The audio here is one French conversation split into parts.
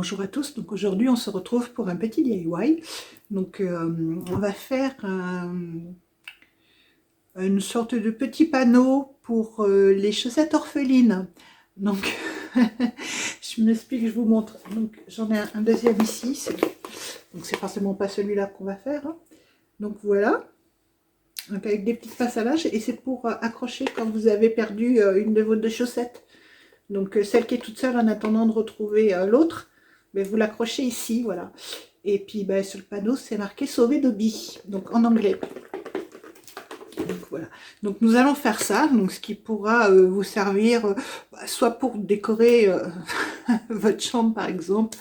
Bonjour à tous, donc aujourd'hui on se retrouve pour un petit DIY. Donc on va faire une sorte de petit panneau pour les chaussettes orphelines. Donc je m'explique, je vous montre. Donc j'en ai un deuxième ici, donc c'est forcément pas celui-là qu'on va faire, hein. Donc voilà, donc avec des petites pinces à linge, et c'est pour accrocher quand vous avez perdu une de vos deux chaussettes. Donc celle qui est toute seule en attendant de retrouver l'autre, ben, vous l'accrochez ici, voilà. Et puis ben, sur le panneau c'est marqué sauver Dobby, donc en anglais. Donc voilà. Donc nous allons faire ça, donc ce qui pourra vous servir soit pour décorer votre chambre par exemple,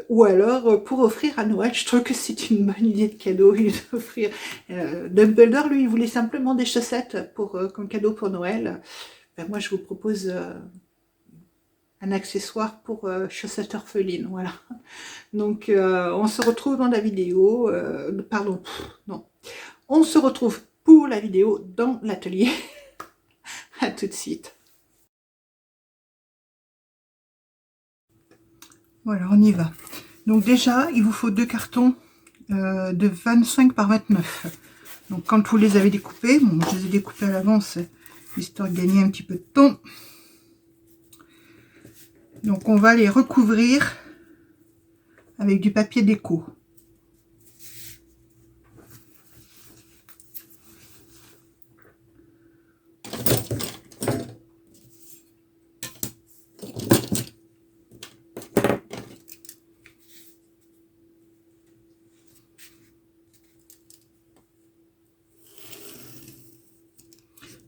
ou alors pour offrir à Noël. Je trouve que c'est une bonne idée de cadeau d'offrir. Dumbledore lui il voulait simplement des chaussettes pour comme cadeau pour Noël. Ben, moi je vous propose un accessoire pour chaussettes orphelines, voilà. Donc on se retrouve dans la vidéo, pardon, non, on se retrouve pour la vidéo dans l'atelier. À tout de suite. Voilà, on y va. Donc déjà, il vous faut deux cartons de 25 par 29. Donc quand vous les avez découpés, bon, je les ai découpés à l'avance, histoire de gagner un petit peu de temps. Donc on va les recouvrir avec du papier déco.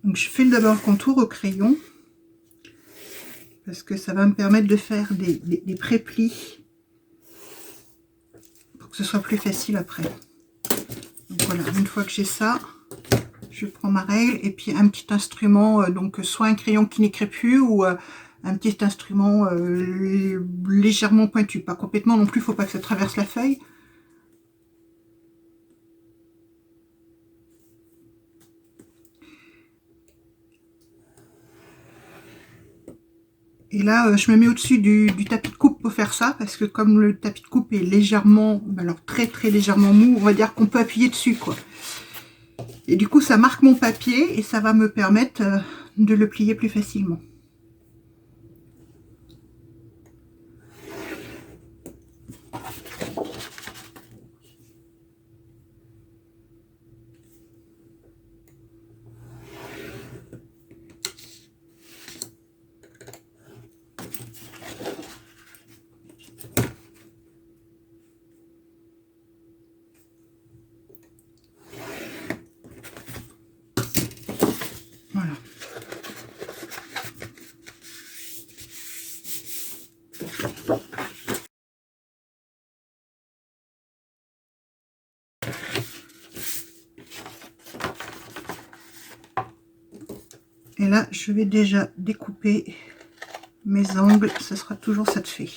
Donc je fais d'abord le contour au crayon, parce que ça va me permettre de faire des pré-plis pour que ce soit plus facile après. Donc voilà, une fois que j'ai ça, je prends ma règle et puis un petit instrument, donc soit un crayon qui n'écrit plus ou un petit instrument légèrement pointu, pas complètement non plus, il ne faut pas que ça traverse la feuille. Et là, je me mets au-dessus du tapis de coupe pour faire ça, parce que comme le tapis de coupe est légèrement, alors très très légèrement mou, on va dire qu'on peut appuyer dessus, quoi. Et du coup, ça marque mon papier et ça va me permettre de le plier plus facilement. Voilà. Et là, je vais déjà découper mes angles, ce sera toujours ça de fait.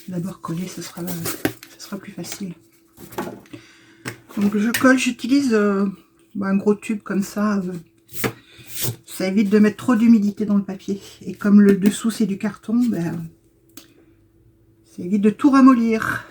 D'abord coller, ce sera plus facile. Donc je colle, j'utilise un gros tube comme ça. Ça évite de mettre trop d'humidité dans le papier. Et comme le dessous c'est du carton, ben, ça évite de tout ramollir.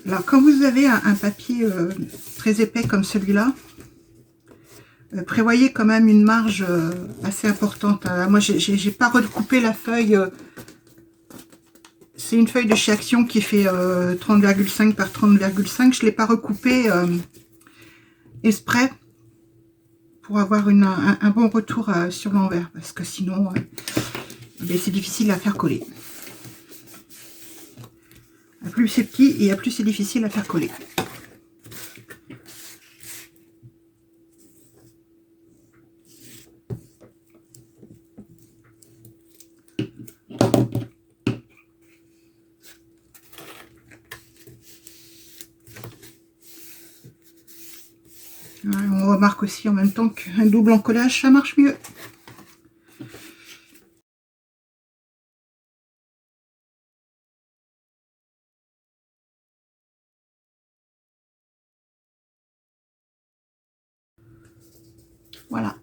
Alors, quand vous avez un papier très épais comme celui-là, prévoyez quand même une marge assez importante. Moi, j'ai pas recoupé la feuille. C'est une feuille de chez Action qui fait 30,5 par 30,5. Je ne l'ai pas recoupée exprès pour avoir un bon retour sur l'envers. Parce que sinon, c'est difficile à faire coller. À plus c'est petit et à plus c'est difficile à faire coller. On remarque aussi en même temps qu'un double encollage, ça marche mieux. Voilà.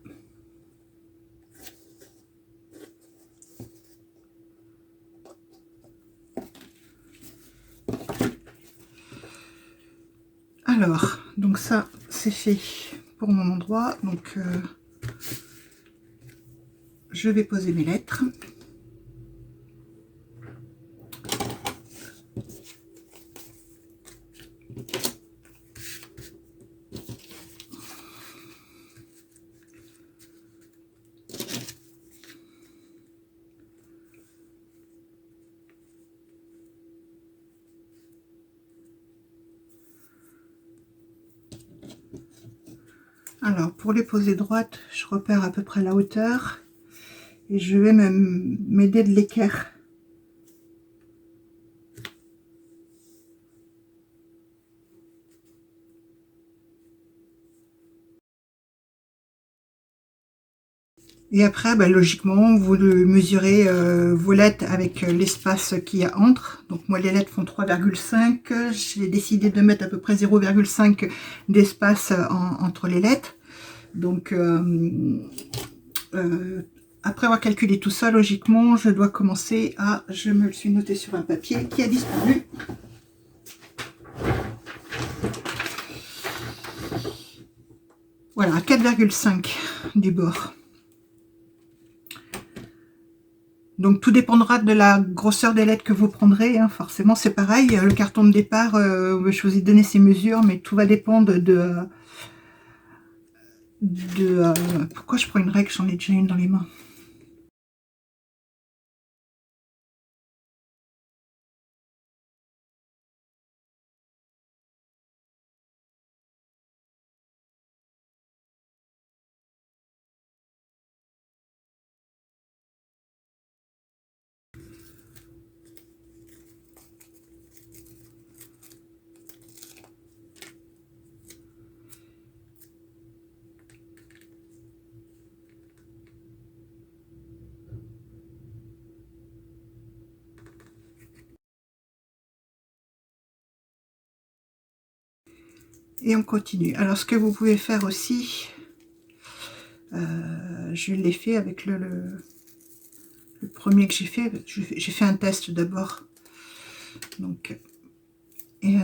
Alors, donc ça, c'est fait pour mon endroit. Donc, je vais poser mes lettres. Alors, pour les poser droites, je repère à peu près la hauteur. Et je vais m'aider de l'équerre. Et après, logiquement, vous mesurez vos lettres avec l'espace qu'il y a entre. Donc moi, les lettres font 3,5. J'ai décidé de mettre à peu près 0,5 d'espace entre les lettres. Donc, après avoir calculé tout ça, logiquement, je dois commencer à... Je me le suis noté sur un papier qui a disparu. Voilà, 4,5 du bord. Donc tout dépendra de la grosseur des lettres que vous prendrez, hein. Forcément c'est pareil, le carton de départ, je vous ai donné ses mesures, mais tout va dépendre pourquoi je prends une règle, j'en ai déjà une dans les mains. Et on continue. Alors ce que vous pouvez faire aussi, je l'ai fait avec le premier que j'ai fait. J'ai fait un test d'abord. Donc,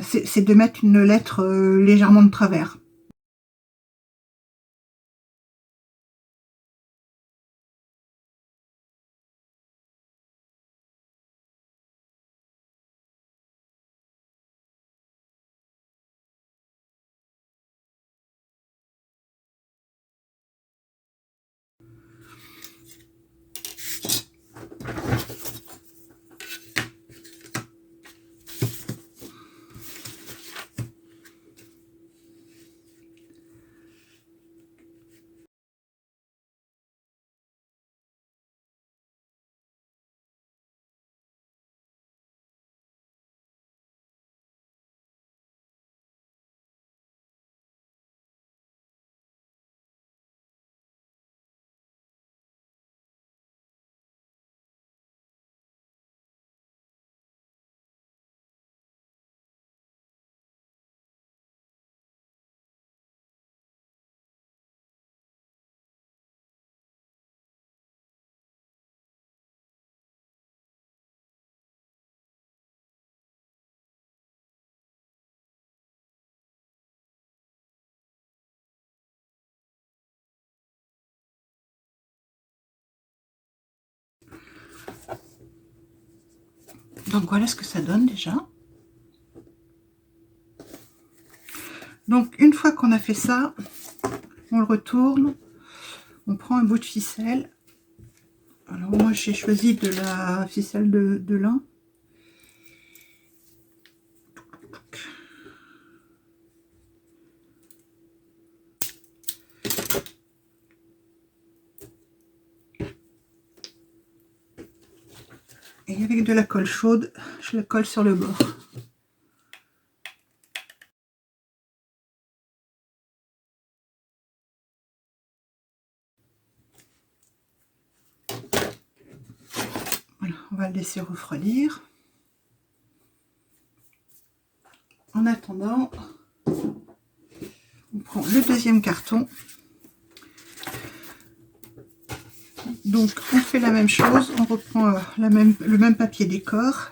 c'est de mettre une lettre légèrement de travers. Donc voilà ce que ça donne déjà. Donc une fois qu'on a fait ça, on le retourne, on prend un bout de ficelle. Alors moi j'ai choisi de la ficelle de lin. Et avec de la colle chaude, je la colle sur le bord. Voilà, on va le laisser refroidir. En attendant, on prend le deuxième carton. Donc on fait la même chose, on reprend le même papier décor.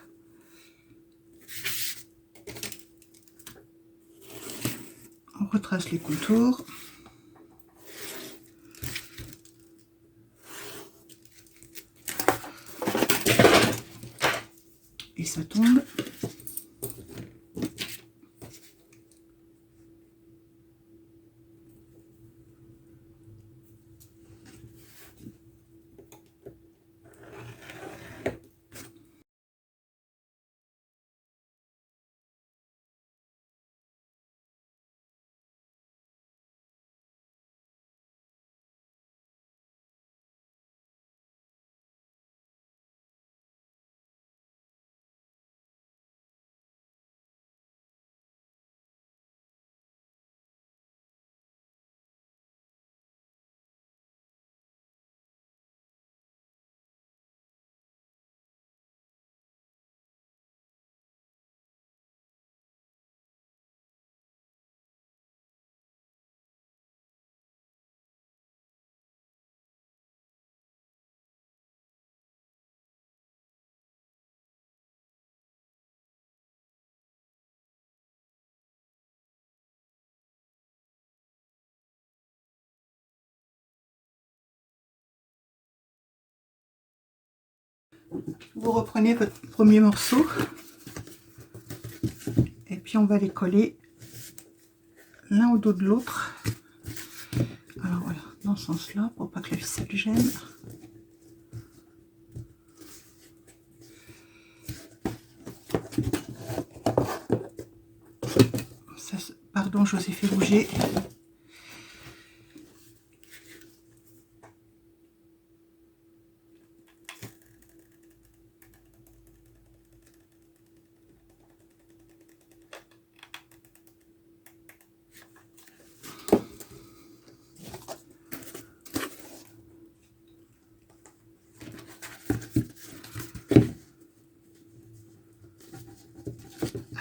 On retrace les contours. Et ça tombe. Vous reprenez votre premier morceau et puis on va les coller l'un au dos de l'autre. Alors voilà, dans ce sens-là, pour pas que la ficelle gêne. Ça, pardon, je vous ai fait bouger.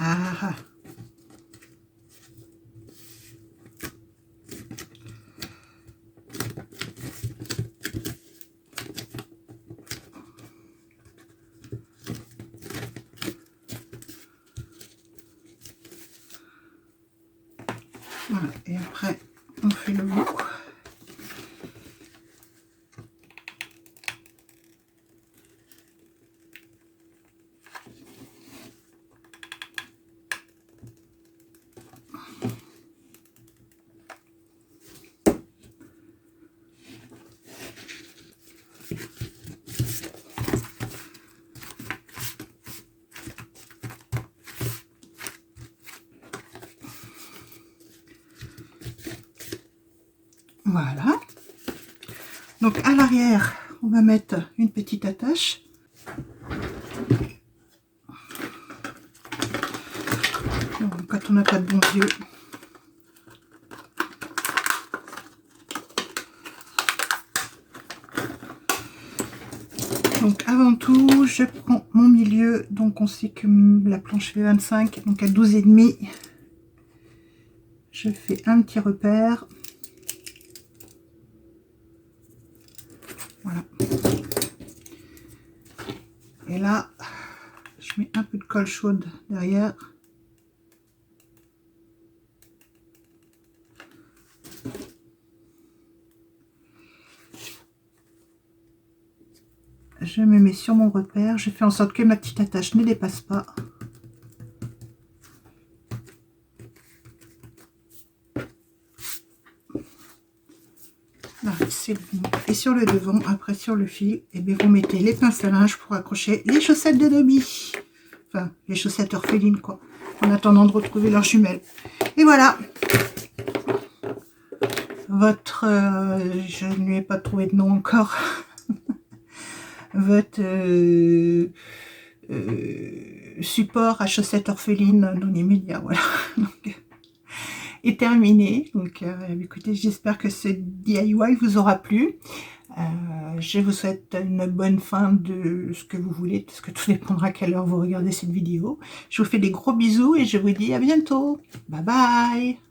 Ah, voilà, et après on fait le bout. Voilà. Donc à l'arrière, on va mettre une petite attache. Donc, quand on n'a pas de bons yeux. Donc avant tout, je prends mon milieu. Donc on sait que la planche fait 25, donc à 12,5. Je fais un petit repère. Voilà. Et là, je mets un peu de colle chaude derrière. je me mets sur mon repère. Je fais en sorte que ma petite attache ne dépasse pas. Là, c'est bon. Et sur le devant, après sur le fil, et bien vous mettez les pinces à linge pour accrocher les chaussettes de Dobby. Enfin, les chaussettes orphelines, quoi. En attendant de retrouver leurs jumelles. Et voilà. Votre... je ne lui ai pas trouvé de nom encore. Votre support à chaussettes orphelines dans les médias, voilà. Donc, est terminé. Donc, écoutez, j'espère que ce DIY vous aura plu. Je vous souhaite une bonne fin de ce que vous voulez, parce que tout dépendra à quelle heure vous regardez cette vidéo. Je vous fais des gros bisous et je vous dis à bientôt. Bye bye.